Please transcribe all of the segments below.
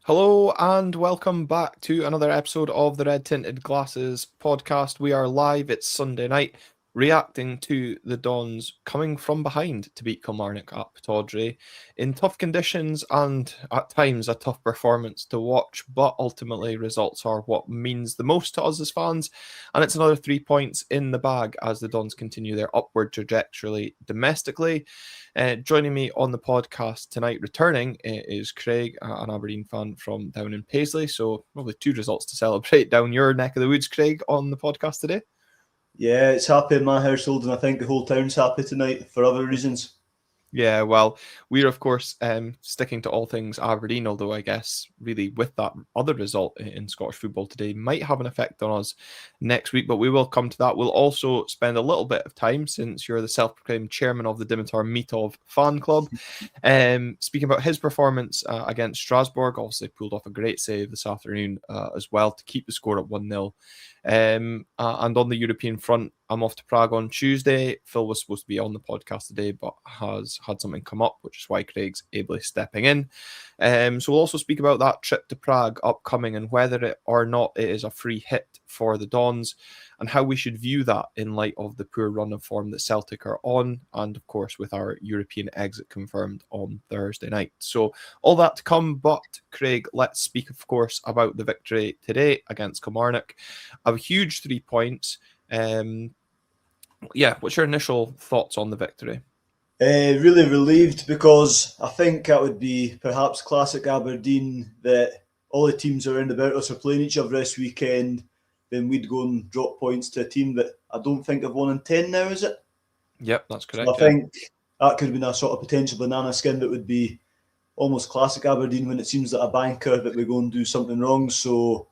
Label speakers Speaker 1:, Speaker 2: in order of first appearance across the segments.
Speaker 1: Hello and welcome back to another episode of the Red Tinted Glasses podcast. We are live, it's Sunday night, reacting to the Dons coming from behind to beat Kilmarnock up Tawdry in tough conditions and at times a tough performance to watch, but ultimately results are what means the most to us as fans, and it's another 3 points in the bag as the Dons continue their upward trajectory domestically. Joining me on the podcast tonight, returning, is Craig, an Aberdeen fan from down in Paisley. So, probably two results to celebrate down your neck of the woods, Craig, on the podcast today.
Speaker 2: Yeah, it's happy in my household, and I think the whole town's happy tonight for other reasons.
Speaker 1: Yeah, well, we're of course sticking to all things Aberdeen, although I guess really with that other result in Scottish football today might have an effect on us next week, but we will come to that. We'll also spend a little bit of time, since you're the self-proclaimed chairman of the Dimitar Mitov fan club, speaking about his performance against Strasbourg. Obviously pulled off a great save this afternoon as well to keep the score at 1-0. And on the European front, I'm off to Prague on Tuesday. Phil was supposed to be on the podcast today, but has had something come up, which is why Craig's ably stepping in. So we'll also speak about that trip to Prague upcoming and whether it or not it is a free hit for the Dons and how we should view that in light of the poor run of form that Celtic are on, and of course with our European exit confirmed on Thursday night. So all that to come, but Craig, let's speak of course about the victory today against Kilmarnock. A huge 3 points. What's your initial thoughts on the victory?
Speaker 2: Really relieved because I think that would be perhaps classic Aberdeen that all the teams around about us are playing each other this weekend. Then we'd go and drop points to a team that I don't think have won in 10 now, is it?
Speaker 1: Yep, that's correct.
Speaker 2: So I think that could have been a sort of potential banana skin that would be almost classic Aberdeen when it seems that a banker that we go and do something wrong. So,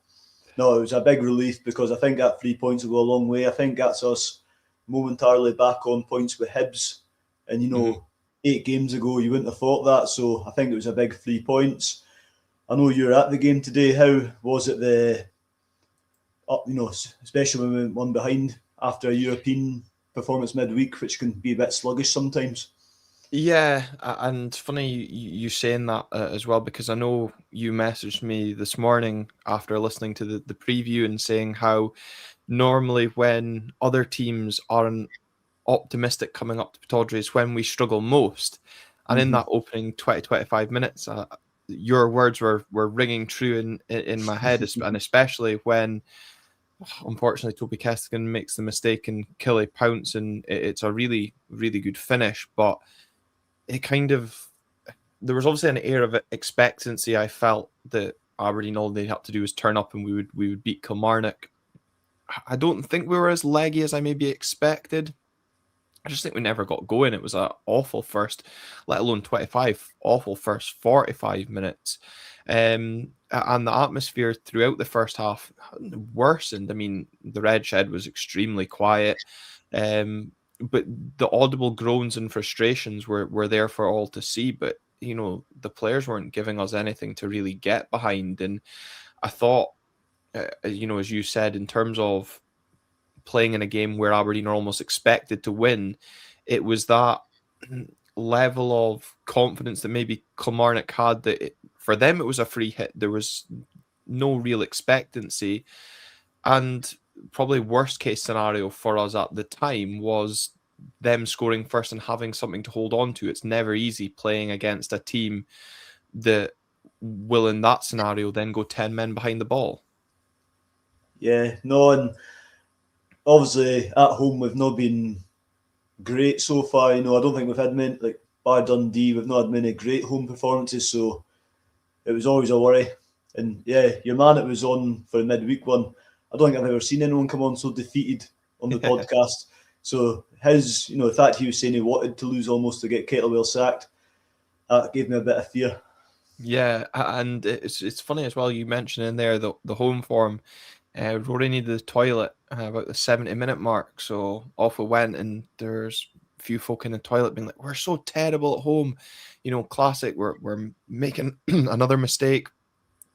Speaker 2: no, it was a big relief because I think that 3 points will go a long way. I think that's us momentarily back on points with Hibs. And, 8 games ago, you wouldn't have thought that. So I think it was a big 3 points. I know you were at the game today. How was it especially when we went one behind after a European performance midweek, which can be a bit sluggish sometimes?
Speaker 1: Yeah, and funny you saying that as well, because I know you messaged me this morning after listening to the preview and saying how normally when other teams aren't optimistic coming up to Pittodrie is when we struggle most. And in that opening 20-25 minutes, your words were ringing true in my head, and especially when unfortunately Toby Kestigan makes the mistake and Killy pounce, and it's a really, really good finish, but it kind of, there was obviously an air of expectancy. I felt that Aberdeen, all they had to do was turn up and we would beat Kilmarnock. I don't think we were as leggy as I maybe expected. I just think we never got going. It was an awful first, let alone 25, awful first 45 minutes. And the atmosphere throughout the first half worsened. I mean, the Red Shed was extremely quiet. But the audible groans and frustrations were there for all to see. But, the players weren't giving us anything to really get behind. And I thought, as you said, in terms of playing in a game where Aberdeen are almost expected to win, it was that level of confidence that maybe Kilmarnock had that for them it was a free hit. There was no real expectancy. And probably worst case scenario for us at the time was them scoring first and having something to hold on to. It's never easy playing against a team that will, in that scenario, then go 10 men behind the ball.
Speaker 2: Yeah, no, and obviously at home we've not been great so far. I don't think we've had many, like bar Dundee, we've not had many great home performances, so it was always a worry. And yeah, your man it was on for the midweek one. I don't think I've ever seen anyone come on so defeated on the podcast. So the fact he was saying he wanted to lose almost to get Kettlewell sacked, that gave me a bit of fear.
Speaker 1: Yeah, and it's funny as well. You mentioned in there the home form. Rory needed the toilet about the 70-minute mark, so off we went. And there's a few folk in the toilet being like, "We're so terrible at home," classic. We're making another mistake,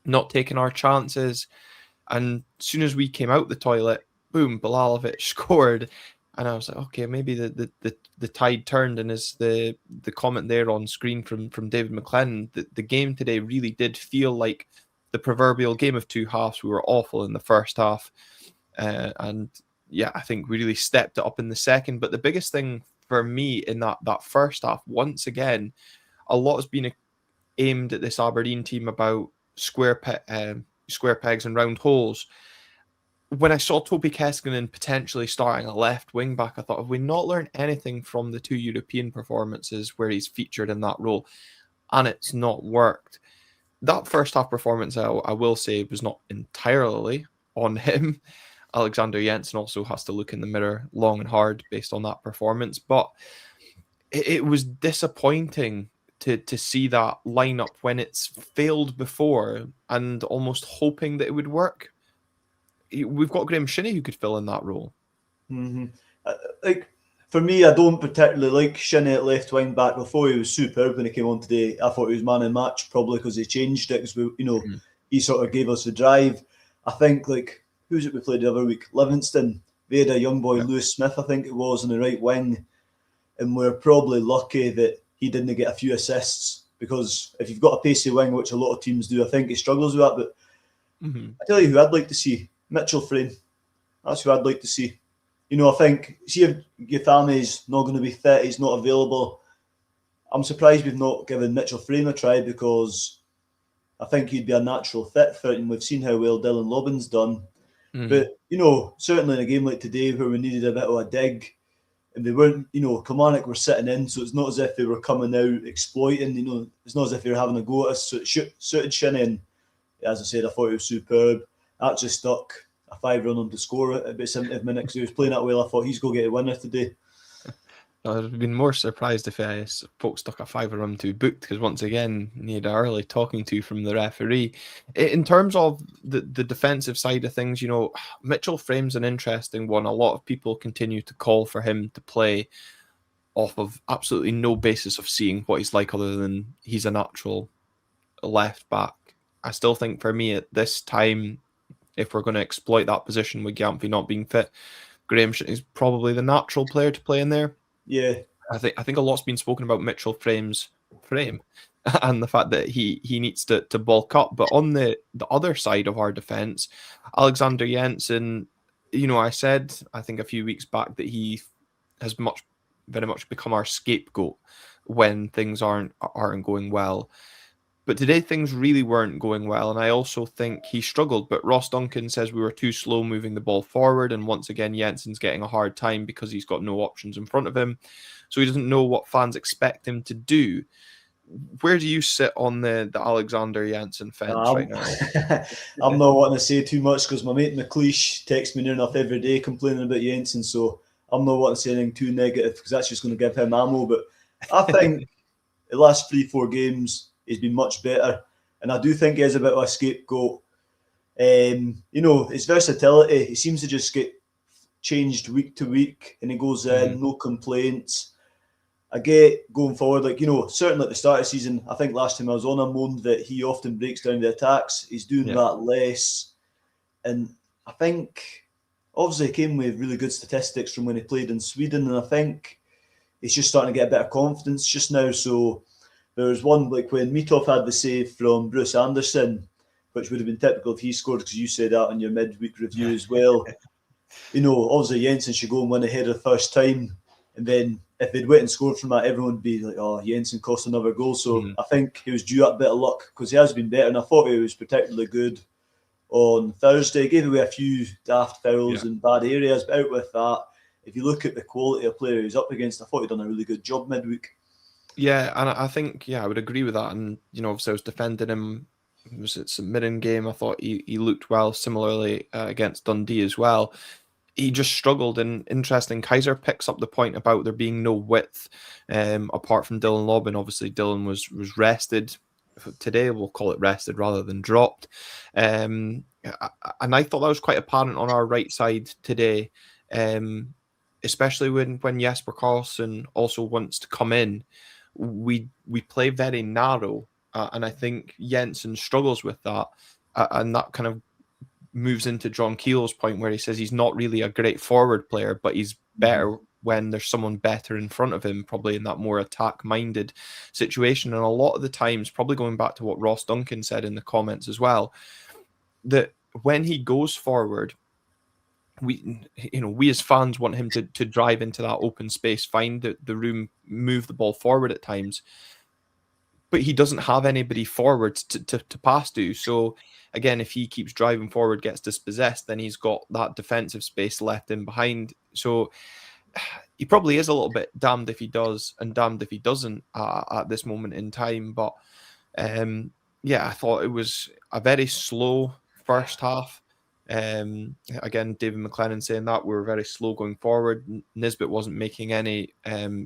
Speaker 1: not taking our chances. And as soon as we came out the toilet, boom, Bilalovic scored. And I was like, okay, maybe the tide turned. And as the comment there on screen from David McLennan, the game today really did feel like the proverbial game of two halves. We were awful in the first half, and yeah, I think we really stepped it up in the second. But the biggest thing for me in that first half, once again, a lot has been aimed at this Aberdeen team about square pegs and round holes. When I saw Topi Keskinen potentially starting a left wing back, I thought, have we not learned anything from the two European performances where he's featured in that role? And it's not worked. That first half performance, I will say, was not entirely on him. Alexander Jensen also has to look in the mirror long and hard based on that performance. But it was disappointing to see that lineup when it's failed before and almost hoping that it would work. We've got Graham Shinney who could fill in that role.
Speaker 2: Mm-hmm. Like, for me, I don't particularly like Shinney at left wing back. Before, he was superb when he came on today. I thought he was man in match, probably because he changed it, because he sort of gave us the drive. I think, like, who's it we played the other week? Livingston. They had a young boy, Lewis Smith, I think it was, on the right wing, and we're probably lucky that he didn't get a few assists, because if you've got a pacey wing, which a lot of teams do, I think he struggles with that. But I tell you who I'd like to see, Mitchell Frame. That's who I'd like to see. I think, see if Gathami's not going to be fit, he's not available. I'm surprised we've not given Mitchell Frame a try, because I think he'd be a natural fit for it, and we've seen how well Dylan Lobbin's done. But, certainly in a game like today where we needed a bit of a dig, and they weren't, Kilmarnock were sitting in, so it's not as if they were coming out exploiting, it's not as if they were having a go at us, so it suited Shinney, and as I said, I thought he was superb. That just stuck a 5-run on to score at about 70th minute, because he was playing that well. I thought he's going to get a winner today.
Speaker 1: I'd have been more surprised if folks stuck a 5-run to booked, because once again, he had an early talking to from the referee. In terms of the defensive side of things, Mitchell Frame's an interesting one. A lot of people continue to call for him to play off of absolutely no basis of seeing what he's like, other than he's a natural left back. I still think, for me at this time, if we're going to exploit that position with Gyamfi not being fit, Graham is probably the natural player to play in there.
Speaker 2: Yeah,
Speaker 1: I think a lot's been spoken about Mitchell Frame's frame and the fact that he needs to bulk up. But on the other side of our defence, Alexander Jensen, I said, I think a few weeks back, that he has very much become our scapegoat when things aren't going well. But today things really weren't going well, and I also think he struggled. But Ross Duncan says we were too slow moving the ball forward, and once again Jensen's getting a hard time because he's got no options in front of him, so he doesn't know what fans expect him to do. Where do you sit on the Alexander Jensen fence right now?
Speaker 2: I'm not wanting to say too much, because my mate McLeish texts me near enough every day complaining about Jensen, so I'm not wanting to say anything too negative, because that's just going to give him ammo. But I think the last 3-4 games he's been much better, and I do think he is a bit of a scapegoat. His versatility, he seems to just get changed week to week, and he goes in, no complaints. I get going forward, certainly at the start of the season, I think last time I was on, I moaned that he often breaks down the attacks. He's doing that less, and I think obviously he came with really good statistics from when he played in Sweden, and I think he's just starting to get a bit of confidence just now. So there was one, like when Mitov had the save from Bruce Anderson, which would have been typical if he scored, because you said that on your midweek review as well. Obviously Jensen should go and win ahead of the first time, and then if they'd went and scored from that, everyone would be like, oh, Jensen cost another goal. So I think he was due that bit of luck, because he has been better, and I thought he was particularly good on Thursday. He gave away a few daft fouls in bad areas, but out with that, if you look at the quality of player he's up against, I thought he'd done a really good job midweek.
Speaker 1: Yeah, and I think, I would agree with that. And, obviously I was defending him. Was it St Mirren game? I thought he looked well, similarly against Dundee as well. He just struggled, and interesting, Kaiser picks up the point about there being no width apart from Dylan Lobbin. Obviously, Dylan was rested. Today, we'll call it rested rather than dropped. And I thought that was quite apparent on our right side today, especially when Jesper Karlsson also wants to come in. We play very narrow, and I think Jensen struggles with that, and that kind of moves into John Keel's point where he says he's not really a great forward player, but he's better when there's someone better in front of him, probably in that more attack-minded situation. And a lot of the times, probably going back to what Ross Duncan said in the comments as well, that when he goes forward, we as fans want him to drive into that open space, find the room, move the ball forward at times, but he doesn't have anybody forward to pass to. So again, if he keeps driving forward, gets dispossessed, then he's got that defensive space left in behind. So he probably is a little bit damned if he does and damned if he doesn't at this moment in time. But I thought it was a very slow first half. Again, David McLennan saying that we were very slow going forward. Nisbet wasn't making any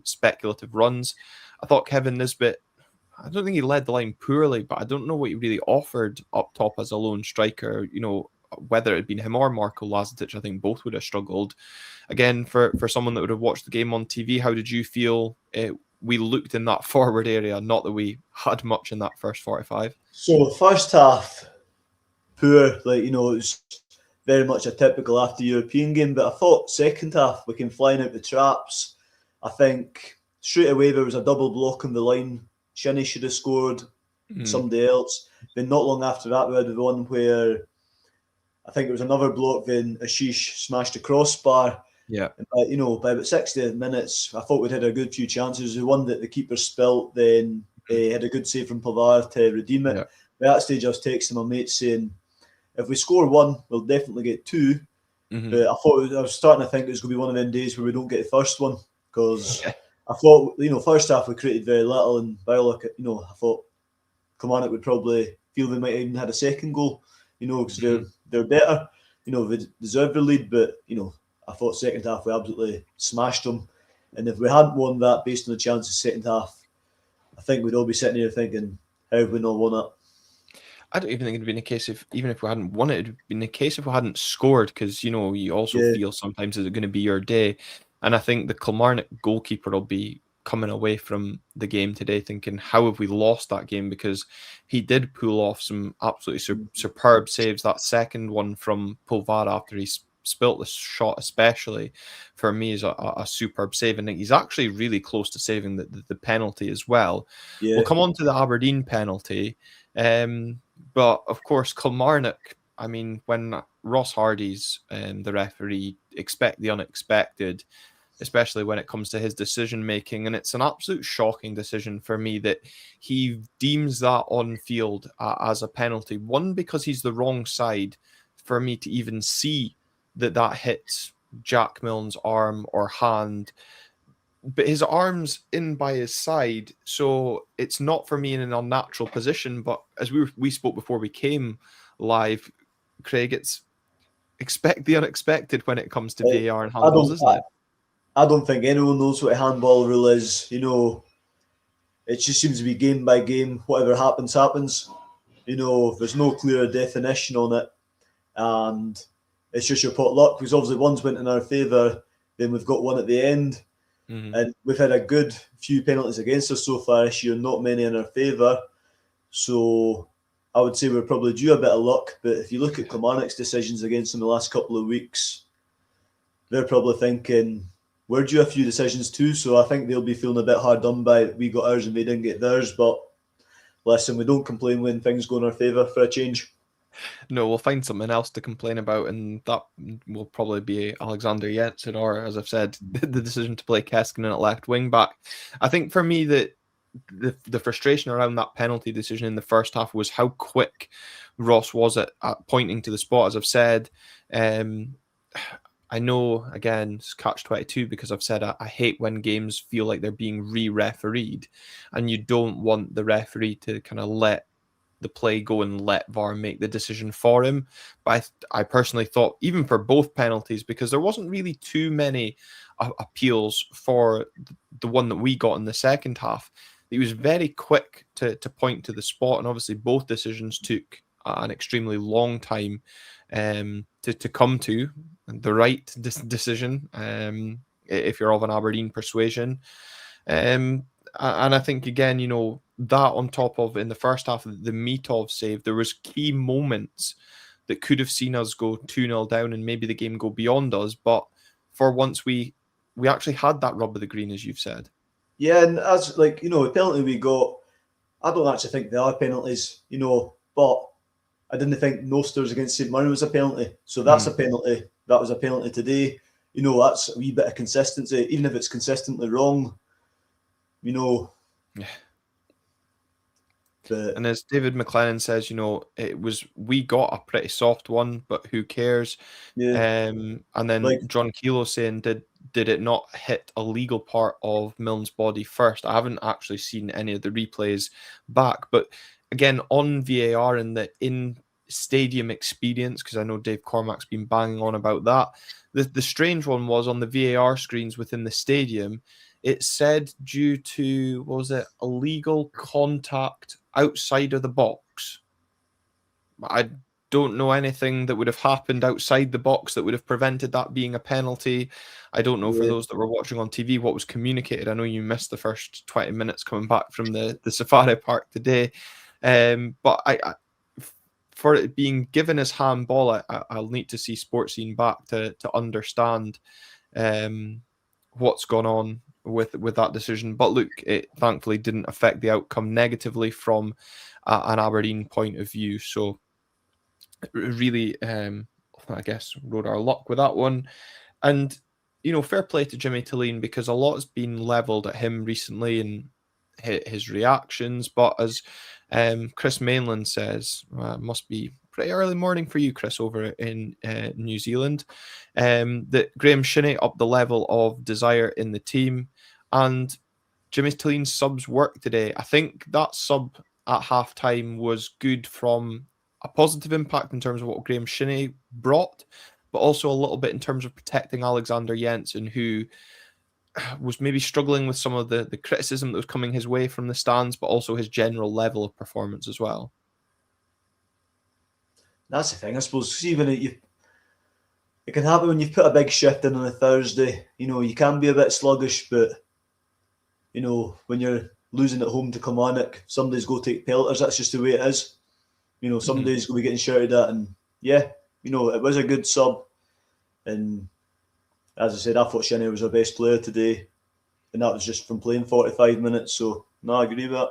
Speaker 1: speculative runs. I thought Kevin Nisbet, I don't think he led the line poorly, but I don't know what he really offered up top as a lone striker. Whether it had been him or Marko Lazetic, I think both would have struggled. Again, for someone that would have watched the game on TV, how did you feel we looked in that forward area? Not that we had much in that first 45.
Speaker 2: So the first half, poor. It was very much a typical after European game. But I thought second half, we came flying out the traps. I think straight away there was a double block on the line. Shinnie should have scored. Somebody else. Then not long after that, we had the one where I think it was another block. Then Ashish smashed the crossbar.
Speaker 1: Yeah.
Speaker 2: And by about 60 minutes, I thought we'd had a good few chances. The one that the keeper spilt, then had a good save from Pavard to redeem it.
Speaker 1: Yeah.
Speaker 2: By that stage, I was texting my mate saying, if we score one, we'll definitely get two. But I was starting to think it was going to be one of them days where we don't get the first one, because I thought, first half we created very little, and by all I thought Kilmarnock would probably feel they might have even had a second goal, because they're better, they deserve the lead. But I thought second half we absolutely smashed them, and if we hadn't won that based on the chances second half, I think we'd all be sitting here thinking, how have we not won it?
Speaker 1: I don't even think it'd been a case if, even if we hadn't won it, it'd been a case if we hadn't scored, because you also feel sometimes, is it going to be your day? And I think the Kilmarnock goalkeeper will be coming away from the game today thinking, how have we lost that game? Because he did pull off some absolutely superb saves. That second one from Pulvar after he spilt the shot, especially, for me, is a superb save. And he's actually really close to saving the penalty as well. Yeah. We'll come on to the Aberdeen penalty. But of course, Kilmarnock, I mean, when Ross Hardy's the referee, expect the unexpected, especially when it comes to his decision making. And it's an absolute shocking decision for me that he deems that on field as a penalty. One, because he's the wrong side for me to even see that hits Jack Milne's arm or hand. But his arm's in by his side, so it's not for me in an unnatural position. But as we spoke before we came live, Craig, it's expect the unexpected when it comes to VAR and handballs, isn't it?
Speaker 2: I don't think anyone knows what a handball rule is. It just seems to be game by game. Whatever happens, happens. There's no clear definition on it, and it's just your pot luck. Because obviously one's went in our favour, then we've got one at the end. And we've had a good few penalties against us so far this year, not many in our favour. So I would say we're probably due a bit of luck. But if you look at Kilmarnock's decisions against them the last couple of weeks, they're probably thinking, we're due a few decisions too. So I think they'll be feeling a bit hard done by it. We got ours and they didn't get theirs. But listen, we don't complain when things go in our favour for a change.
Speaker 1: No, we'll find something else to complain about, and that will probably be Alexander Jensen, or, as I've said, the decision to play Keskinen at left wing back. I think for me that the frustration around that penalty decision in the first half was how quick Ross was at pointing to the spot. As I've said, I know, again, it's catch-22, because I've said I hate when games feel like they're being re-refereed, and you don't want the referee to kind of let the play go and let VAR make the decision for him. But I personally thought, even for both penalties, because there wasn't really too many appeals for the one that we got in the second half, he was very quick to point to the spot. And obviously both decisions took an extremely long time to come to the right decision, if you're of an Aberdeen persuasion. And I think, again, that on top of, in the first half, the Mitov save, there was key moments that could have seen us go 2-0 down and maybe the game go beyond us. But for once, we we actually had that rub of the green, as you've said.
Speaker 2: Yeah, and as like, the penalty we got, I don't actually think they are penalties, but I didn't think Nosters against St Mirren was a penalty. So that's a penalty. That was a penalty today. That's a wee bit of consistency, even if it's consistently wrong, Yeah. But,
Speaker 1: and as David McLennan says, we got a pretty soft one, but who cares?
Speaker 2: yeah.
Speaker 1: And then John Kelo saying, did it not hit a legal part of Milne's body first? I haven't actually seen any of the replays back, but again, on VAR and the in-stadium experience, because I know Dave Cormack's been banging on about that, the strange one was on the VAR screens within the stadium, it said due to, what was it, illegal contact outside of the box. I don't know anything that would have happened outside the box that would have prevented that being a penalty. I don't know for those that were watching on TV what was communicated. I know you missed the first 20 minutes coming back from the Safari Park today. But I for it being given as handball, I'll need to see Sportscene back to understand what's gone on with that decision. But look, it thankfully didn't affect the outcome negatively from an Aberdeen point of view. So really, I guess, rode our luck with that one. And, fair play to Jimmy Tilleen, because a lot has been levelled at him recently and his reactions. But as Chris Mainland says, must be pretty early morning for you, Chris, over in New Zealand, that Graham Shinnie upped the level of desire in the team. And Jimmy Tilleen's subs work today. I think that sub at halftime was good from a positive impact in terms of what Graham Shinnie brought, but also a little bit in terms of protecting Alexander Jensen, who was maybe struggling with some of the criticism that was coming his way from the stands, but also his general level of performance as well.
Speaker 2: That's the thing, I suppose. See, when it can happen when you've put a big shift in on a Thursday. You can be a bit sluggish, but when you're losing at home to Kilmarnock, some days go take pelters. That's just the way it is. Some days go be getting shouted at, and it was a good sub. And as I said, I thought Shinnie was our best player today, and that was just from playing 45 minutes. So no, I agree with that.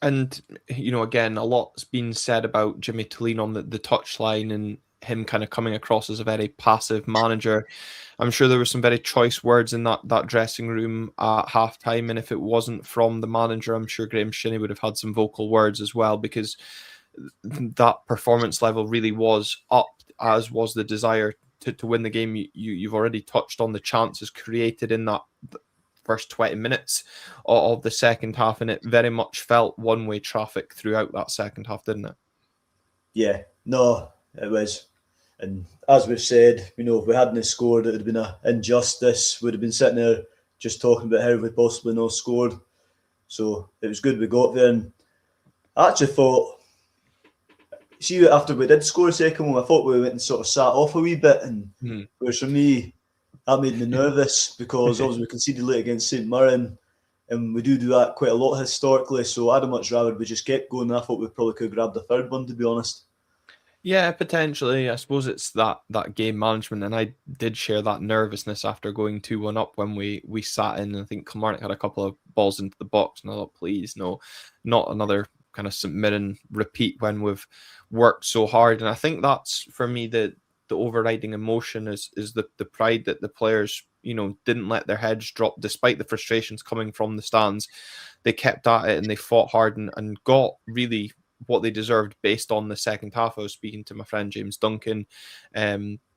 Speaker 1: And again, a lot's been said about Jimmy Tilleen on the touchline and him kind of coming across as a very passive manager. I'm sure there were some very choice words in that dressing room at halftime, and if it wasn't from the manager, I'm sure Graham Shinnie would have had some vocal words as well, because that performance level really was up, as was the desire to win the game. You've already touched on the chances created in that first 20 minutes of the second half, and it very much felt one-way traffic throughout that second half, didn't it?
Speaker 2: Yeah, no, it was. And as we've said, if we hadn't scored, it would have been an injustice. We'd have been sitting there just talking about how we possibly not scored. So it was good we got there. And I actually thought, see, after we did score a second one, I thought we went and sort of sat off a wee bit. And whereas for me, that made me nervous, because obviously we conceded late against St Mirren, and we do that quite a lot historically. So I'd have much rather we just kept going. I thought we probably could have grabbed a third one, to be honest.
Speaker 1: Yeah, potentially. I suppose it's that game management, and I did share that nervousness after going 2-1 up when we sat in. I think Kilmarnock had a couple of balls into the box, and I thought, please, no, not another kind of St Mirren repeat when we've worked so hard. And I think that's, for me, the overriding emotion is the pride that the players, didn't let their heads drop despite the frustrations coming from the stands. They kept at it and they fought hard and got really what they deserved based on the second half. I was speaking to my friend James Duncan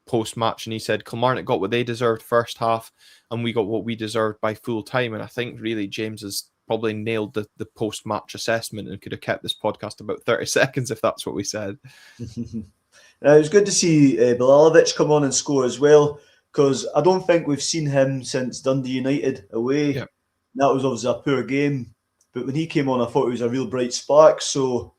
Speaker 1: post-match, and he said Kilmarnock got what they deserved first half and we got what we deserved by full time. And I think really James has probably nailed the post-match assessment and could have kept this podcast about 30 seconds if that's what we said.
Speaker 2: It was good to see Bilalovic come on and score as well, because I don't think we've seen him since Dundee United away.
Speaker 1: Yep.
Speaker 2: That was obviously a poor game, but when he came on, I thought he was a real bright spark. So,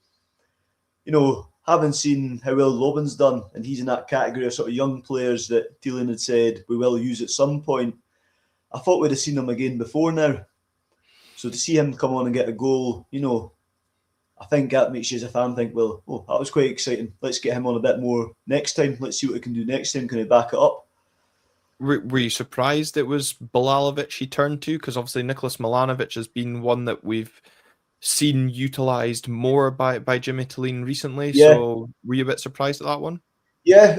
Speaker 2: having seen how well Lobben's done, and he's in that category of sort of young players that Thielen had said we will use at some point, I thought we'd have seen him again before now. So to see him come on and get a goal, I think that makes you as a fan think, well, that was quite exciting. Let's get him on a bit more next time. Let's see what he can do next time. Can he back it up?
Speaker 1: Were you surprised it was Bilalovic he turned to? Because obviously Nicholas Milanovic has been one that we've seen utilised more by Jimmy Tillin recently.
Speaker 2: Yeah,
Speaker 1: So were you a bit surprised at that one?
Speaker 2: yeah.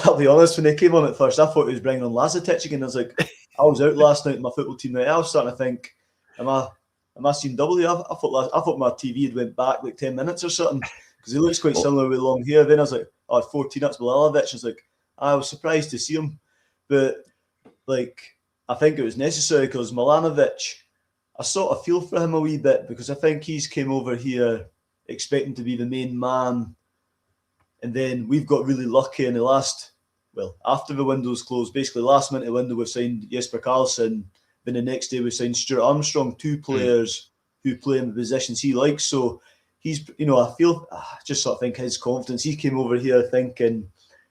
Speaker 2: I'll be honest. When they came on at first, I thought he was bringing on Lazatic again. I was like, I was out last night in my football team night. I was starting to think, am I seeing double? I thought my TV had went back like 10 minutes or something because he looks quite similar with long hair. Then I was like, oh, 14. That's Bilalovic. I was like, I was surprised to see him, but like I think it was necessary because Milanovic, I sort of feel for him a wee bit because I think he's came over here expecting to be the main man, and then we've got really lucky in the after the window's closed, basically last minute window we've signed Jesper Karlsson, then the next day we signed Stuart Armstrong, two players who play in the positions he likes. So he's, I just sort of think his confidence, he came over here thinking,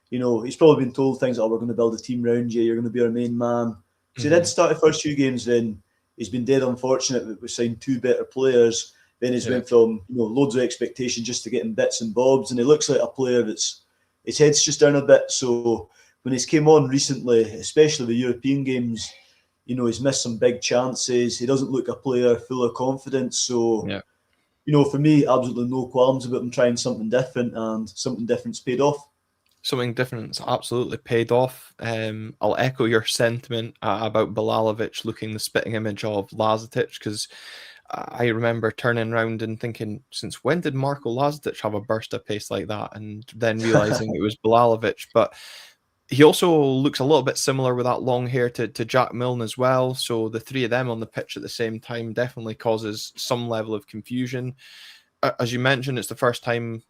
Speaker 2: he's probably been told things like, we're going to build a team around you, you're going to be our main man. So he did start the first few games, then he's been dead unfortunate that we signed two better players. Then he's went from loads of expectation just to getting bits and bobs, and he looks like a player that's his head's just down a bit. So when he's came on recently, especially the European games, he's missed some big chances. He doesn't look a player full of confidence. So for me, absolutely no qualms about him trying something different, and something different's paid off.
Speaker 1: Something different's absolutely paid off. I'll echo your sentiment about Bilalovic looking the spitting image of Lazatic, because I remember turning around and thinking, since when did Marko Lazatic have a burst of pace like that? And then realizing it was Bilalovic. But he also looks a little bit similar with that long hair to Jack Milne as well. So the three of them on the pitch at the same time definitely causes some level of confusion. As you mentioned, it's the first time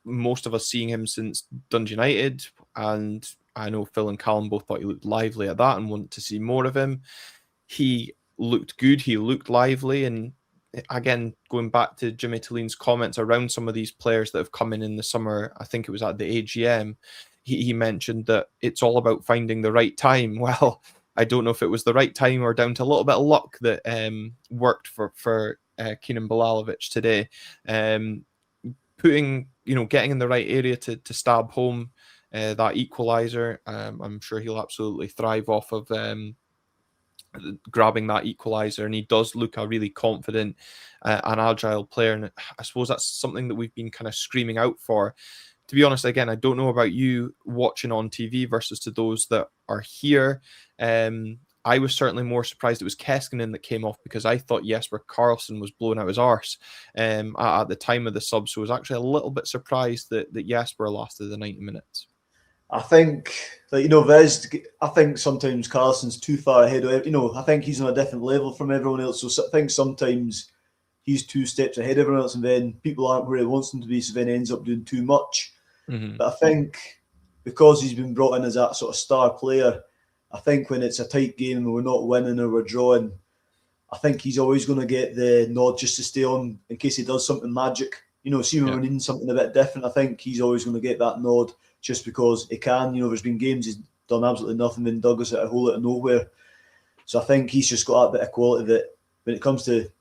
Speaker 1: most of us seeing him since Dundee United, and I know Phil and Callum both thought he looked lively at that and wanted to see more of him. He looked good, he looked lively, and again, going back to Jimmy Tillin's comments around some of these players that have come in the summer, I think it was at the AGM, he mentioned that it's all about finding the right time. Well, I don't know if it was the right time or down to a little bit of luck that worked for Keenan Bilalovic today. Getting in the right area to stab home that equaliser. I'm sure he'll absolutely thrive off of grabbing that equaliser, and he does look a really confident and agile player. And I suppose that's something that we've been kind of screaming out for. To be honest, again, I don't know about you watching on TV versus to those that are here. I was certainly more surprised it was Keskinen that came off, because I thought Jesper Karlsson was blowing out his arse at the time of the sub. So I was actually a little bit surprised that Jesper lasted the 90 minutes.
Speaker 2: I think I think sometimes Karlsson's too far ahead of, I think he's on a different level from everyone else. So I think sometimes he's 2 steps ahead of everyone else, and then people aren't where he wants them to be, so then he ends up doing too much. But I think because he's been brought in as that sort of star player, I think when it's a tight game and we're not winning or we're drawing, I think he's always going to get the nod just to stay on in case he does something magic. See when we're needing something a bit different, I think he's always going to get that nod just because he can. There's been games he's done absolutely nothing, then dug us at a hole out of nowhere. So I think he's just got that bit of quality that when it comes to,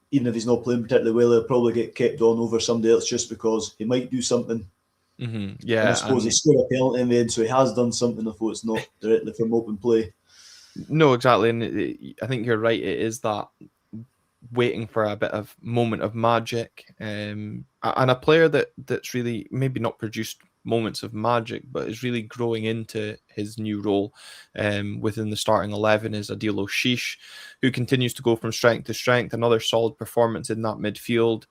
Speaker 2: even if he's not playing particularly well, he'll probably get kept on over somebody else just because he might do something.
Speaker 1: Yeah,
Speaker 2: and I suppose he scored a penalty in the end, so he has done something, although it's not directly from open play.
Speaker 1: No, exactly, and I think you're right. It is that waiting for a bit of moment of magic, and a player that's really maybe not produced moments of magic, but is really growing into his new role within the starting 11 is Adil Oshish, who continues to go from strength to strength. Another solid performance in that midfield.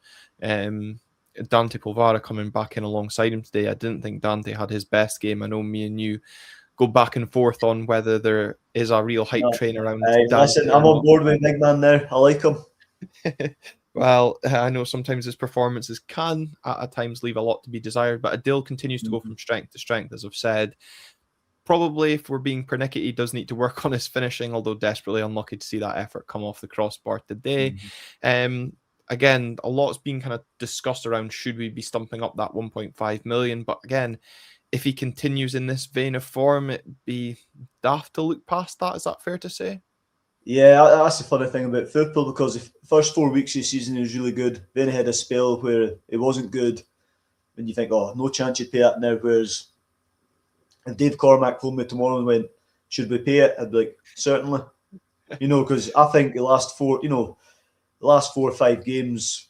Speaker 1: Dante Povara coming back in alongside him today. I didn't think Dante had his best game. I know me and you go back and forth on whether there is a real hype train around Dante.
Speaker 2: Listen, I'm on board with big man there. I like him.
Speaker 1: Well, I know sometimes his performances can at times leave a lot to be desired, but Adil continues to go from strength to strength, as I've said. Probably, if we're being pernickety, he does need to work on his finishing, although desperately unlucky to see that effort come off the crossbar today. Again, a lot's been kind of discussed around should we be stumping up that 1.5 million, but again, if he continues in this vein of form, it'd be daft to look past that. Is that fair to say?
Speaker 2: Yeah, that's the funny thing about football, because the first 4 weeks of the season he was really good. Then he had a spell where it wasn't good, and you think, oh, no chance you'd pay that now. Whereas if Dave Cormack phoned me tomorrow and went, should we pay it? I'd be like, certainly. Because I think the last 4 or 5 games,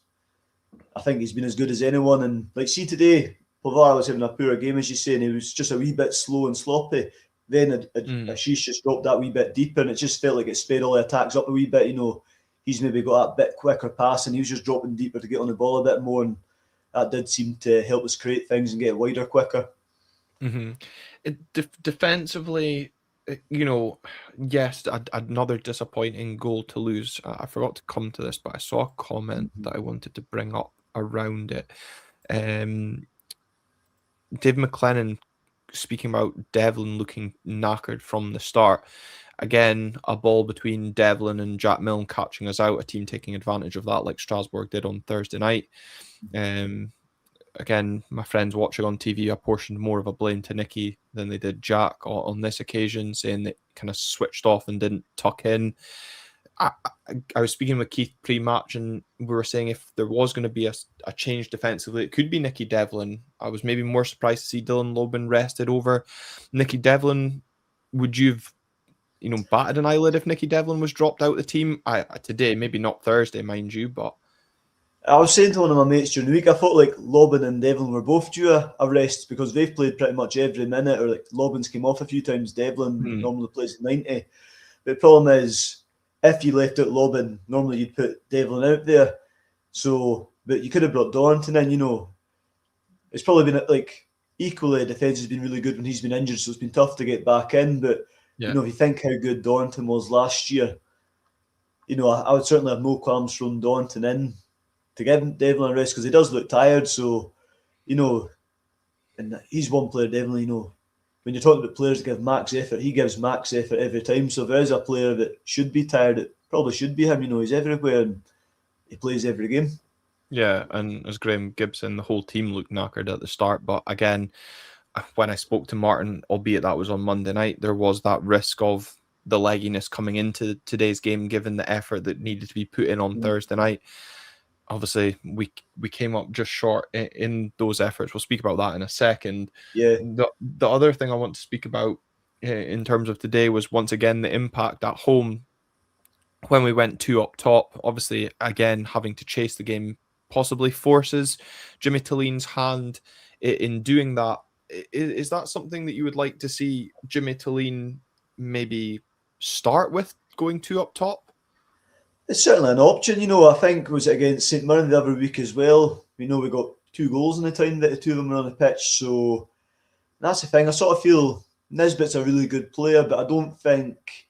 Speaker 2: I think he's been as good as anyone. And like, see today, Pavard was having a poor game, as you say, and he was just a wee bit slow and sloppy. Then Ashish just dropped that wee bit deeper, and it just felt like it sped all the attacks up a wee bit. He's maybe got that bit quicker pass, and he was just dropping deeper to get on the ball a bit more, and that did seem to help us create things and get wider quicker.
Speaker 1: Defensively, yes, another disappointing goal to lose. I forgot to come to this, but I saw a comment that I wanted to bring up around it. Dave McLennan speaking about Devlin looking knackered from the start. Again, a ball between Devlin and Jack Milne catching us out, a team taking advantage of that like Strasbourg did on Thursday night. Again, my friends watching on TV apportioned more of a blame to Nicky than they did Jack on this occasion, saying that kind of switched off and didn't tuck in. I was speaking with Keith pre-match, and we were saying if there was going to be a change defensively, it could be Nicky Devlin. I was maybe more surprised to see Dylan Lobban rested over Nicky Devlin. Would you have, batted an eyelid if Nicky Devlin was dropped out of the team? Today, maybe not Thursday, mind you, but
Speaker 2: I was saying to one of my mates during the week, I thought like Lobban and Devlin were both due a rest because they've played pretty much every minute, or like Lobban's came off a few times. Devlin normally plays 90. But the problem is, if you left out Lobban, normally you'd put Devlin out there. So, but you could have brought Dorrington in, It's probably been like equally defence has been really good when he's been injured, so it's been tough to get back in. But, if you think how good Dorrington was last year, I would certainly have no qualms throwing Dorrington in to give Devlin a rest because he does look tired. So, and he's one player, Devlin, when you're talking about players that give max effort, he gives max effort every time. So if there is a player that should be tired, it probably should be him. He's everywhere and he plays every game.
Speaker 1: Yeah, and as Graham Gibson, the whole team looked knackered at the start. But again, when I spoke to Martin, albeit that was on Monday night, there was that risk of the legginess coming into today's game, given the effort that needed to be put in on Thursday night. Obviously, we came up just short in those efforts. We'll speak about that in a second.
Speaker 2: Yeah.
Speaker 1: The other thing I want to speak about in terms of today was once again the impact at home when we went 2 up top. Obviously, again, having to chase the game possibly forces Jimmy Tillene's hand in doing that. Is that something that you would like to see Jimmy Tillene maybe start with, going 2 up top?
Speaker 2: It's certainly an option. I think was it against St Mirren the other week as well. We got 2 goals in the time that the 2 of them were on the pitch. So that's the thing. I sort of feel Nisbet's a really good player, but I don't think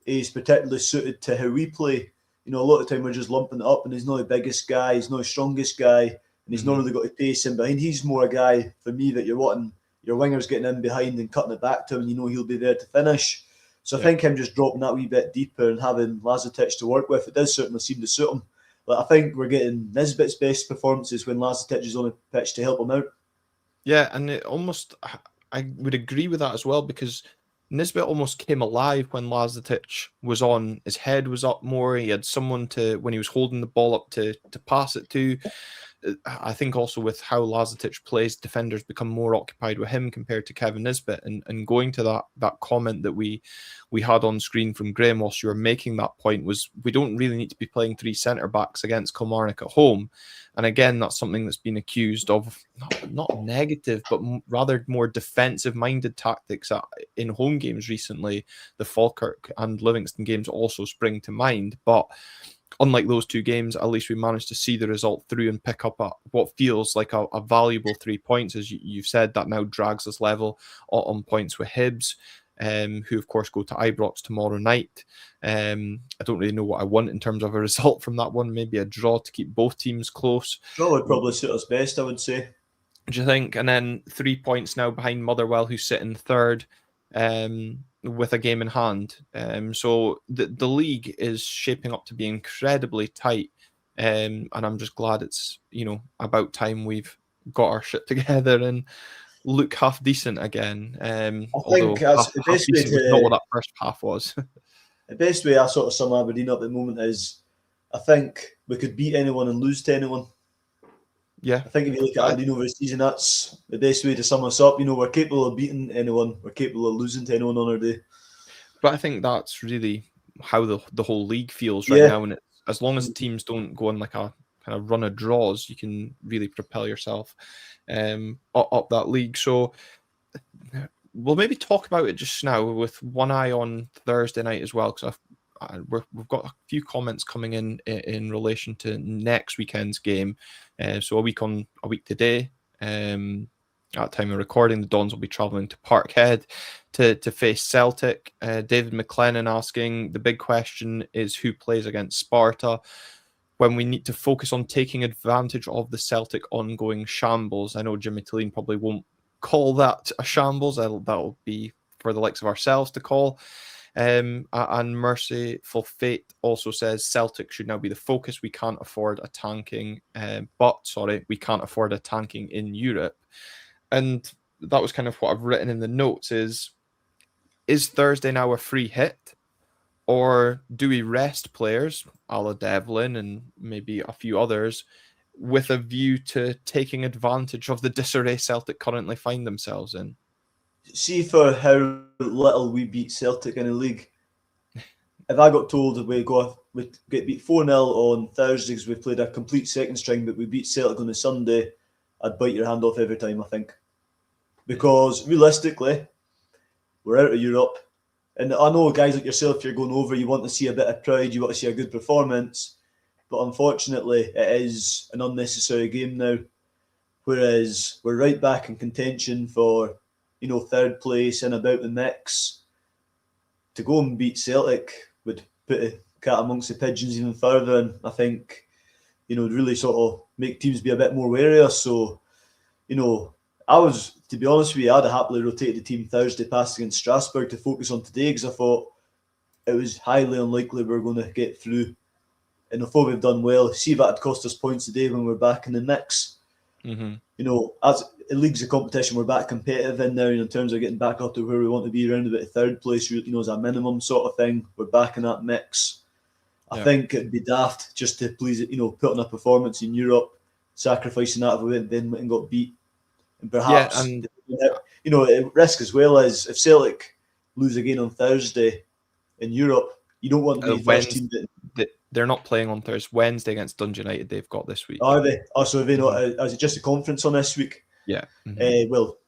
Speaker 2: he's particularly suited to how we play. A lot of the time we're just lumping it up, and he's not the biggest guy, he's not the strongest guy, and he's not really got the pace in behind. He's more a guy for me that you're wanting your wingers getting in behind and cutting it back to him, and he'll be there to finish. So I think him just dropping that wee bit deeper and having Lazetic to work with, it does certainly seem to suit him. But I think we're getting Nisbet's best performances when Lazetic is on the pitch to help him out.
Speaker 1: Yeah, and I would agree with that as well, because Nisbet almost came alive when Lazetic was on. His head was up more. He had someone when he was holding the ball up to pass it to. I think also with how Lazetic plays, defenders become more occupied with him compared to Kevin Nisbet. And going to that comment that we had on screen from Graham whilst you were making that point was, we don't really need to be playing 3 centre-backs against Kilmarnock at home. And again, that's something that's been accused of not negative, but rather more defensive-minded tactics in home games recently. The Falkirk and Livingston games also spring to mind. But unlike those 2 games, at least we managed to see the result through and pick up what feels like a valuable 3 points. As you've said, that now drags us level on points with Hibs, who of course go to Ibrox tomorrow night. I don't really know what I want in terms of a result from that one. Maybe a draw to keep both teams close.
Speaker 2: Draw would probably suit us best, I would say.
Speaker 1: Do you think? And then 3 points now behind Motherwell, who sit in third, with a game in hand. So the league is shaping up to be incredibly tight. And I'm just glad it's, about time we've got our shit together and look half decent again.
Speaker 2: I think that's the best way to,
Speaker 1: not what that first half was.
Speaker 2: The best way I sort of sum Aberdeen up at the moment is, I think we could beat anyone and lose to anyone.
Speaker 1: Yeah.
Speaker 2: I think if you look at Aberdeen over the season, that's the best way to sum us up. We're capable of beating anyone. We're capable of losing to anyone on our day.
Speaker 1: But I think that's really how the whole league feels right
Speaker 2: Yeah.
Speaker 1: now. And as long as teams don't go on like a kind of run of draws, you can really propel yourself up that league. So we'll maybe talk about it just now with one eye on Thursday night as well, because we've got a few comments coming in relation to next weekend's game. So a week today, at time of recording, the Dons will be travelling to Parkhead to face Celtic. David McLennan asking, the big question is who plays against Sparta when we need to focus on taking advantage of the Celtic ongoing shambles. I know Jimmy Tilleen probably won't call that a shambles. That'll be for the likes of ourselves to call. And Merciful Fate also says Celtic should now be the focus. We can't afford a tanking, we can't afford a tanking in Europe. And that was kind of what I've written in the notes is Thursday now a free hit? Or do we rest players, a la Devlin and maybe a few others, with a view to taking advantage of the disarray Celtic currently find themselves in?
Speaker 2: See, for how little we beat Celtic in the league, if I got told that we get beat 4-0 on Thursday because we played a complete second string, but we beat Celtic on a Sunday, I'd bite your hand off every time, I think. Because realistically, we're out of Europe. And I know guys like yourself, you're going over, you want to see a bit of pride, you want to see a good performance. But unfortunately, it is an unnecessary game now. Whereas we're right back in contention for, third place and about the mix. To go and beat Celtic would put a cat amongst the pigeons even further. And I think, really sort of make teams be a bit more wary of us. So, to be honest with you, I'd have happily rotated the team Thursday past against Strasbourg to focus on today because I thought it was highly unlikely we were going to get through. And I thought we've done well. See if that had cost us points today when we're back in the mix.
Speaker 1: Mm-hmm.
Speaker 2: As the league's a competition, we're back competitive in now in terms of getting back up to where we want to be around about third place, as a minimum sort of thing. We're back in that mix. I think it'd be daft just to please, put on a performance in Europe, sacrificing that if we went then and got beat. And perhaps, risk as well as if Celtic lose again on Thursday in Europe, you don't want to be the first team
Speaker 1: they're not playing on Thursday. Wednesday against Dundee United they've got this week.
Speaker 2: Are they? Oh, so have they not? Is it just a conference on this week?
Speaker 1: Yeah. Mm-hmm.
Speaker 2: Well,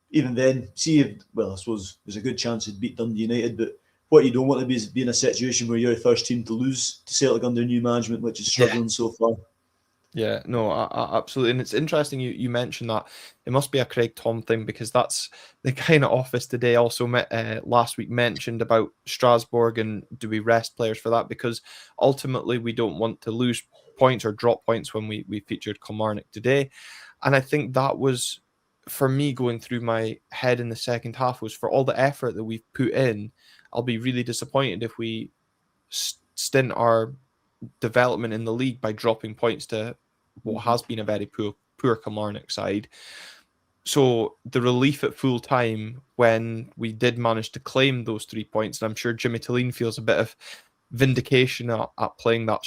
Speaker 2: even then, I suppose there's a good chance they'd beat Dundee United, but what you don't want to be is be in a situation where you're the first team to lose to Celtic under new management, which is struggling so far.
Speaker 1: Yeah, no, absolutely. And it's interesting you mentioned that. It must be a Craig Tom thing because that's the kind of office today also last week mentioned about Strasbourg and do we rest players for that? Because ultimately we don't want to lose points or drop points when we featured Kilmarnock today. And I think that was, for me, going through my head in the second half was for all the effort that we've put in, I'll be really disappointed if we stint our development in the league by dropping points to what has been a very poor Kilmarnock side. So the relief at full time when we did manage to claim those 3 points, and I'm sure Jimmy Tilleen feels a bit of vindication at playing that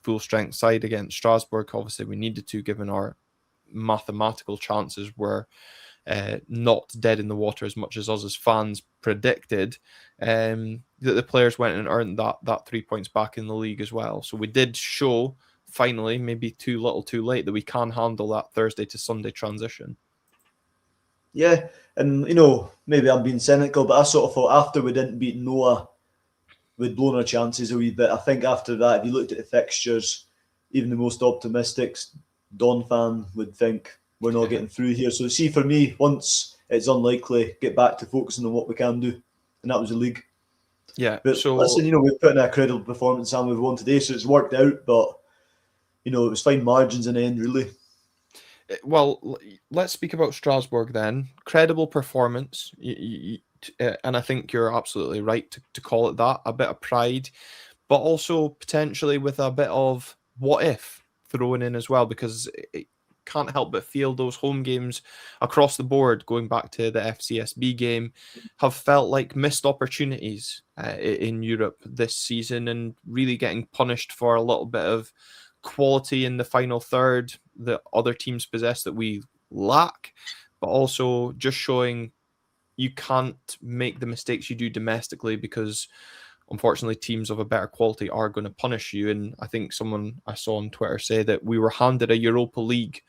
Speaker 1: full strength side against Strasbourg. Obviously, we needed to, given our mathematical chances were not dead in the water as much as us as fans predicted. That the players went and earned that 3 points back in the league as well. So we did show finally, maybe too little too late, that we can handle that Thursday to Sunday transition.
Speaker 2: Yeah, and maybe I'm being cynical, but I sort of thought after we didn't beat Noah, we'd blown our chances a wee bit. I think after that, if you looked at the fixtures, even the most optimistic Don fan would think we're not getting through here. So see, for me, once it's unlikely, get back to focusing on what we can do, and that was the league.
Speaker 1: Yeah.
Speaker 2: But
Speaker 1: so
Speaker 2: listen, we've put in a credible performance and we've won today, so it's worked out. But it was fine margins in the end, really.
Speaker 1: Well, let's speak about Strasbourg then. Credible performance, and I think you're absolutely right to call it that. A bit of pride, but also potentially with a bit of what if thrown in as well, because it can't help but feel those home games across the board, going back to the FCSB game, have felt like missed opportunities in Europe this season and really getting punished for a little bit of quality in the final third that other teams possess that we lack, but also just showing you can't make the mistakes you do domestically, because unfortunately teams of a better quality are going to punish you. And I think someone I saw on Twitter say that we were handed a Europa League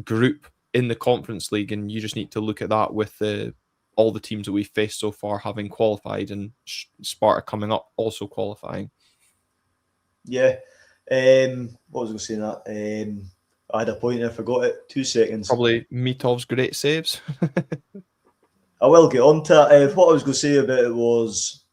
Speaker 1: group in the Conference League, and you just need to look at that with all the teams that we've faced so far having qualified, and Sparta coming up also qualifying.
Speaker 2: Yeah. What was I going to say that? I had a point and I forgot it. 2 seconds.
Speaker 1: Probably Mitov's great saves.
Speaker 2: I will get on to it. What I was going to say about it was...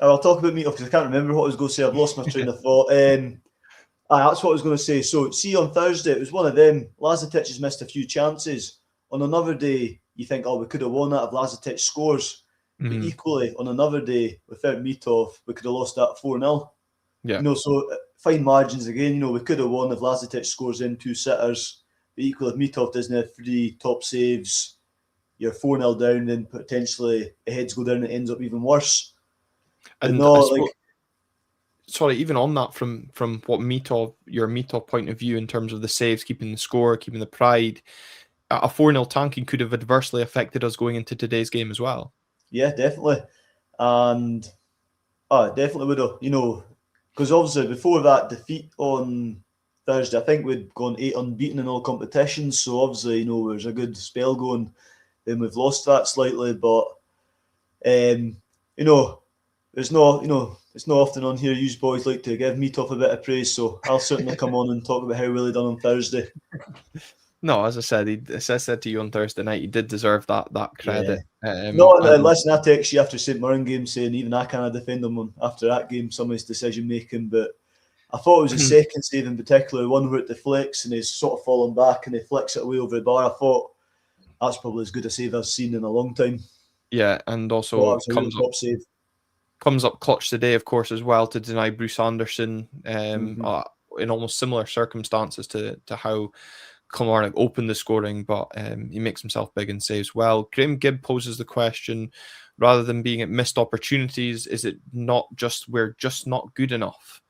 Speaker 2: I'll talk about Mitov because I can't remember what I was going to say. I've lost my train of thought. That's what I was going to say. So, see, on Thursday, it was one of them. Lazetic has missed a few chances. On another day, you think, oh, we could have won that if Lazetic scores. But equally, on another day, without Mitov, we could have lost that 4-0.
Speaker 1: Yeah.
Speaker 2: So fine margins again. We could have won if Lazetic scores in 2 sitters. But equally, if Mitov doesn't have 3 top saves, you're 4-0 down, then potentially the heads go down and it ends up even worse.
Speaker 1: And even on that, from what your Mitov point of view in terms of the saves, keeping the score, keeping the pride, a 4-0 tanking could have adversely affected us going into today's game as well.
Speaker 2: Yeah, definitely. And definitely would have, because obviously before that defeat on Thursday, I think we'd gone 8 unbeaten in all competitions. So obviously, there's a good spell going. Then we've lost that slightly, but it's not often on here you boys like to give Mitov a bit of praise, so I'll certainly come on and talk about how well he done on Thursday.
Speaker 1: No, as I said, as I said to you on Thursday night, he did deserve that credit.
Speaker 2: Yeah. Listen, I text you after St Mirren game saying even I can't defend him after that game, some of his decision making, but I thought it was his second save in particular, one where it deflects and he's sort of fallen back and he flicks it away over the bar. I thought that's probably as good a save I've seen in a long time.
Speaker 1: Yeah, and also comes up clutch today, of course, as well, to deny Bruce Anderson in almost similar circumstances to how Kilmarnock opened the scoring, but he makes himself big and saves well. Graham Gibb poses the question, rather than being at missed opportunities, is it not just we're just not good enough?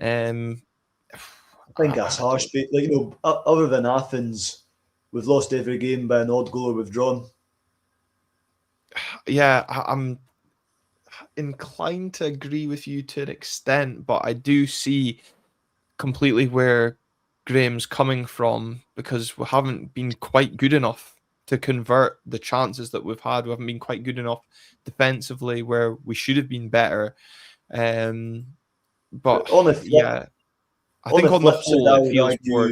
Speaker 2: I think that's harsh, but other than Athens, we've lost every game by an odd goal or we've drawn.
Speaker 1: Yeah, I'm inclined to agree with you to an extent, but I do see completely where Graham's coming from, because we haven't been quite good enough to convert the chances that we've had. We haven't been quite good enough defensively where we should have been better. But I think on the whole, it feels more...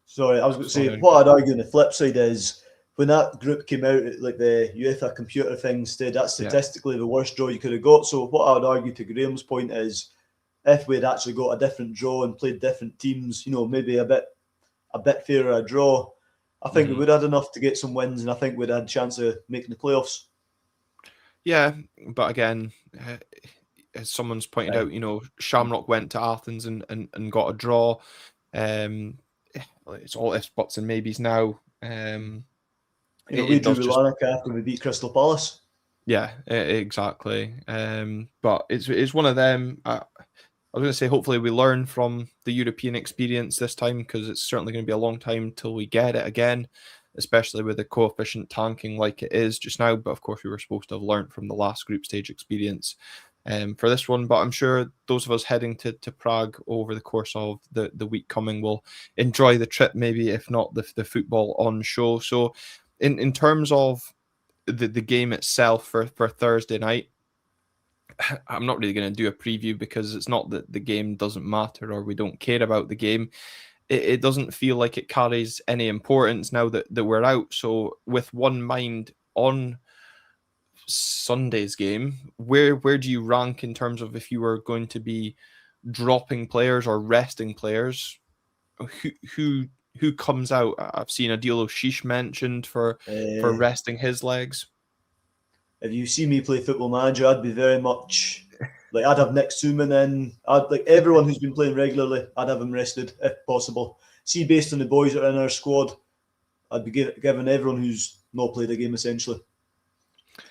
Speaker 2: Sorry, I was going to say, what I'd argue on the flip side is when that group came out, like the UEFA computer thing said, that's statistically the worst draw you could have got. So what I would argue to Graham's point is, if we'd actually got a different draw and played different teams, maybe a bit fairer a draw, I think we would have had enough to get some wins, and I think we'd had a chance of making the playoffs.
Speaker 1: Yeah, but again, as someone's pointed out, Shamrock went to Athens and got a draw. It's all ifs, buts, and maybes now.
Speaker 2: We drew with Larnaca after we beat Crystal Palace.
Speaker 1: Yeah, exactly. But it's one of them. I was going to say, hopefully we learn from the European experience this time, because it's certainly going to be a long time till we get it again, especially with the coefficient tanking like it is just now. But of course, we were supposed to have learned from the last group stage experience for this one. But I'm sure those of us heading to Prague over the course of the week coming will enjoy the trip, maybe if not the football on show. So in terms of the game itself for Thursday night, I'm not really going to do a preview, because it's not that the game doesn't matter or we don't care about the game. It doesn't feel like it carries any importance now that we're out. So with one mind on Sunday's game, where do you rank in terms of if you were going to be dropping players or resting players? Who comes out? I've seen Adilo Sheesh mentioned for resting his legs.
Speaker 2: If you see me play Football Manager, I'd be very much like, I'd have Nick Suman in. I'd like everyone who's been playing regularly, I'd have him rested if possible. See, based on the boys that are in our squad, I'd be giving everyone who's not played a game essentially.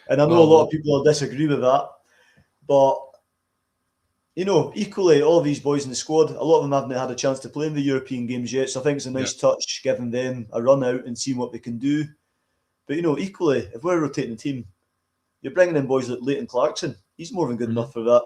Speaker 2: And I know a lot of people will disagree with that, but equally, all of these boys in the squad, a lot of them haven't had a chance to play in the European games yet. So I think it's a nice touch giving them a run out and seeing what they can do. But, equally, if we're rotating the team, you're bringing in boys like Leighton Clarkson. He's more than good enough for that.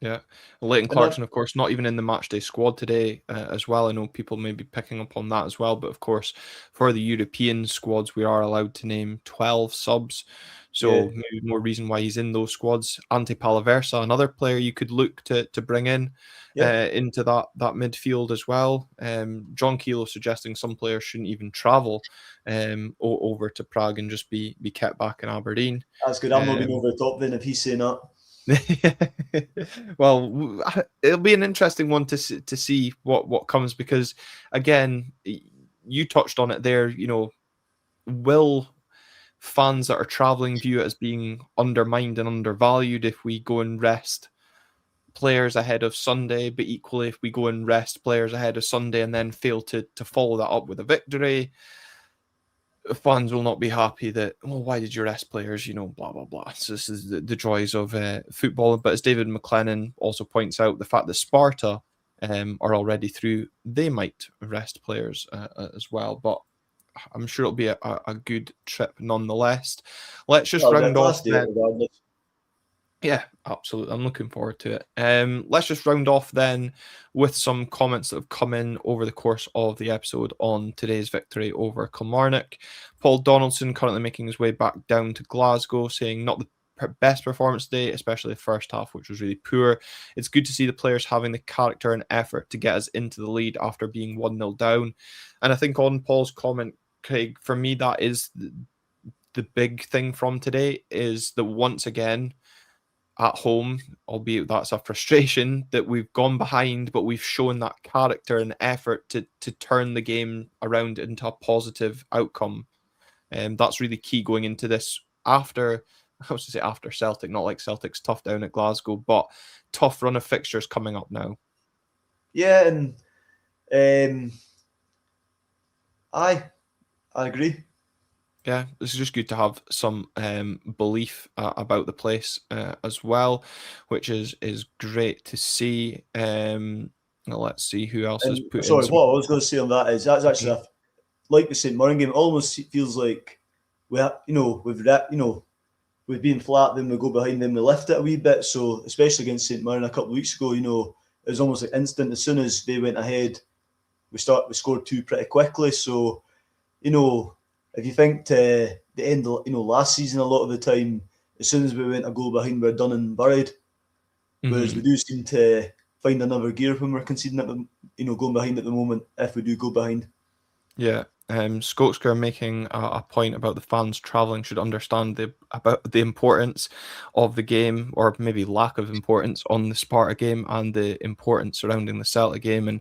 Speaker 1: Yeah. Leighton
Speaker 2: And
Speaker 1: Clarkson, of course, not even in the matchday squad today as well. I know people may be picking up on that as well. But, of course, for the European squads, we are allowed to name 12 subs. So maybe more reason why he's in those squads. Ante Palaversa, another player you could look to bring in into that midfield as well. John Kelo suggesting some players shouldn't even travel over to Prague and just be kept back in Aberdeen.
Speaker 2: That's good. I'm not being over the top then if he's saying that.
Speaker 1: Well, it'll be an interesting one to see what comes, because again, you touched on it there. Will fans that are traveling view it as being undermined and undervalued if we go and rest players ahead of Sunday? But equally, if we go and rest players ahead of Sunday and then fail to follow that up with a victory, fans will not be happy that, well, why did you rest players, blah, blah, blah. So this is the joys of football. But as David McLennan also points out, the fact that Sparta are already through, they might rest players as well. But I'm sure it'll be a good trip nonetheless. Let's just round off then. Yeah, absolutely. I'm looking forward to it. Let's just round off then with some comments that have come in over the course of the episode on today's victory over Kilmarnock. Paul Donaldson currently making his way back down to Glasgow, saying not the best performance today, especially the first half, which was really poor. It's good to see the players having the character and effort to get us into the lead after being 1-0 down. And I think on Paul's comment, Craig, for me, that is the big thing from today, is that once again, at home, albeit that's a frustration, that we've gone behind, but we've shown that character and effort to turn the game around into a positive outcome. And that's really key going into this after Celtic, not like Celtic's tough down at Glasgow, but tough run of fixtures coming up now.
Speaker 2: Yeah, and I agree.
Speaker 1: Yeah, this is just good to have some belief about the place as well, which is great to see. Let's see who else has put
Speaker 2: sorry,
Speaker 1: in.
Speaker 2: What I was going to say on that is that's actually like the St Mirren game. It almost feels like we've been flat, then we go behind, then we lift it a wee bit. So especially against St Mirren a couple of weeks ago, it was almost like instant. As soon as they went ahead, we scored two pretty quickly. So if you think to the end of last season, a lot of the time, as soon as we went a goal behind, we're done and buried. Whereas we do seem to find another gear when we're conceding at going behind at the moment, if we do go behind.
Speaker 1: Yeah. Skotsker making a point about the fans travelling should understand about the importance of the game, or maybe lack of importance on the Sparta game, and the importance surrounding the Celtic game.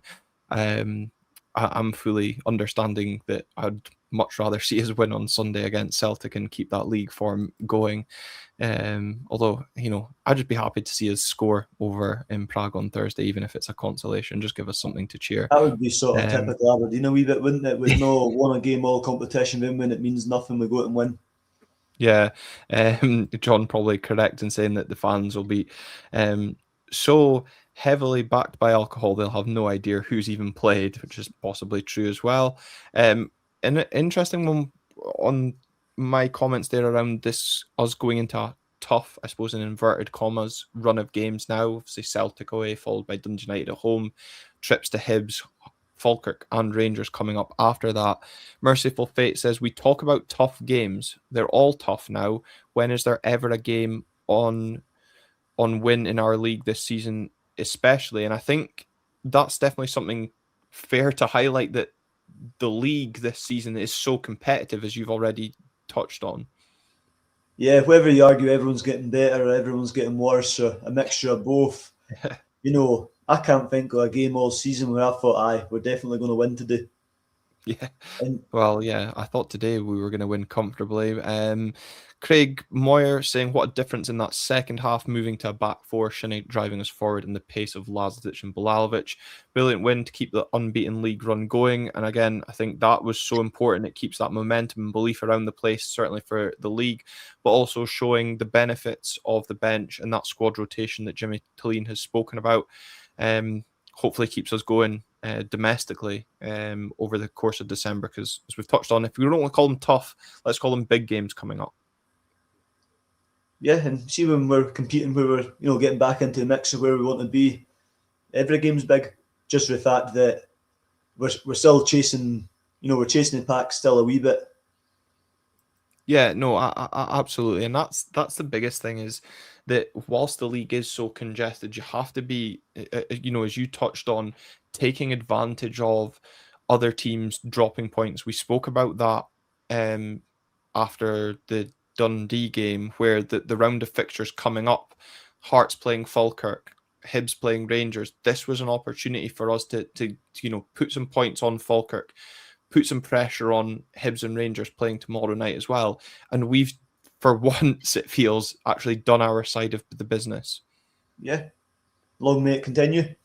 Speaker 1: And I'm fully understanding that I'd much rather see us win on Sunday against Celtic and keep that league form going. Although, I'd just be happy to see us score over in Prague on Thursday, even if it's a consolation. Just give us something to cheer.
Speaker 2: That would be sort of typical Aberdeen a wee bit, wouldn't it? We've no won a game all competition, then when it means nothing, we go out and win.
Speaker 1: Yeah, John probably correct in saying that the fans will be so heavily backed by alcohol they'll have no idea who's even played, which is possibly true as well. And an interesting one on my comments there around this, us going into a tough, I suppose in inverted commas, run of games now. Obviously Celtic away, followed by Dundee United at home, trips to Hibs, Falkirk and Rangers coming up after that. Merciful Fate says, we talk about tough games. They're all tough now. When is there ever a game on win in our league this season, especially? And I think that's definitely something fair to highlight, that the league this season is so competitive, as you've already touched on.
Speaker 2: Yeah, whether you argue everyone's getting better or everyone's getting worse, or a mixture of both, I can't think of a game all season where I thought, we're definitely going to win today.
Speaker 1: Yeah. I thought today we were going to win comfortably. Craig Moyer saying, what a difference in that second half, moving to a back four, Shinnick driving us forward in the pace of Lazic and Bilalovic. Brilliant win to keep the unbeaten league run going. And again, I think that was so important. It keeps that momentum and belief around the place, certainly for the league, but also showing the benefits of the bench and that squad rotation that Jimmy Tilleen has spoken about. Hopefully keeps us going domestically over the course of December, because as we've touched on, if we don't want to call them tough, let's call them big games coming up.
Speaker 2: Yeah, and see, when we're competing, where we're getting back into the mix of where we want to be, every game's big. Just for the fact that we're still chasing, we're chasing the pack still a wee bit.
Speaker 1: Yeah, no, absolutely, and that's the biggest thing, is that whilst the league is so congested, you have to be, as you touched on, taking advantage of other teams dropping points. We spoke about that after the Dundee game, where the round of fixtures coming up, Hearts playing Falkirk, Hibs playing Rangers. This was an opportunity for us to put some points on Falkirk, put some pressure on Hibs and Rangers playing tomorrow night as well. And we've, for once, it feels, actually done our side of the business.
Speaker 2: Yeah. Long may it continue.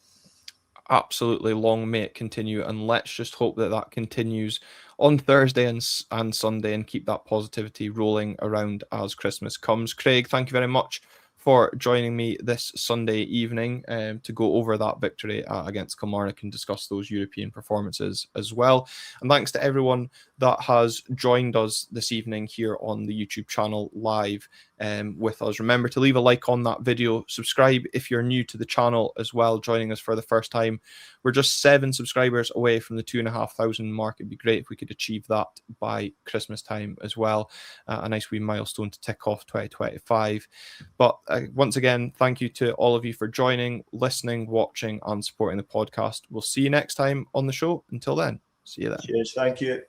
Speaker 1: Absolutely, long may it continue. And let's just hope that that continues on Thursday and Sunday, and keep that positivity rolling around as Christmas comes. Craig, thank you very much for joining me this Sunday evening to go over that victory against Kilmarnock and discuss those European performances as well. And thanks to everyone that has joined us this evening here on the YouTube channel live with us. Remember to leave a like on that video, subscribe if you're new to the channel as well, joining us for the first time. We're just 7 subscribers away from the 2,500 mark. It'd be great if we could achieve that by Christmas time as well. A nice wee milestone to tick off 2025. But once again, thank you to all of you for joining, listening, watching, and supporting the podcast. We'll see you next time on the show. Until then, see you then.
Speaker 2: Cheers. Thank you.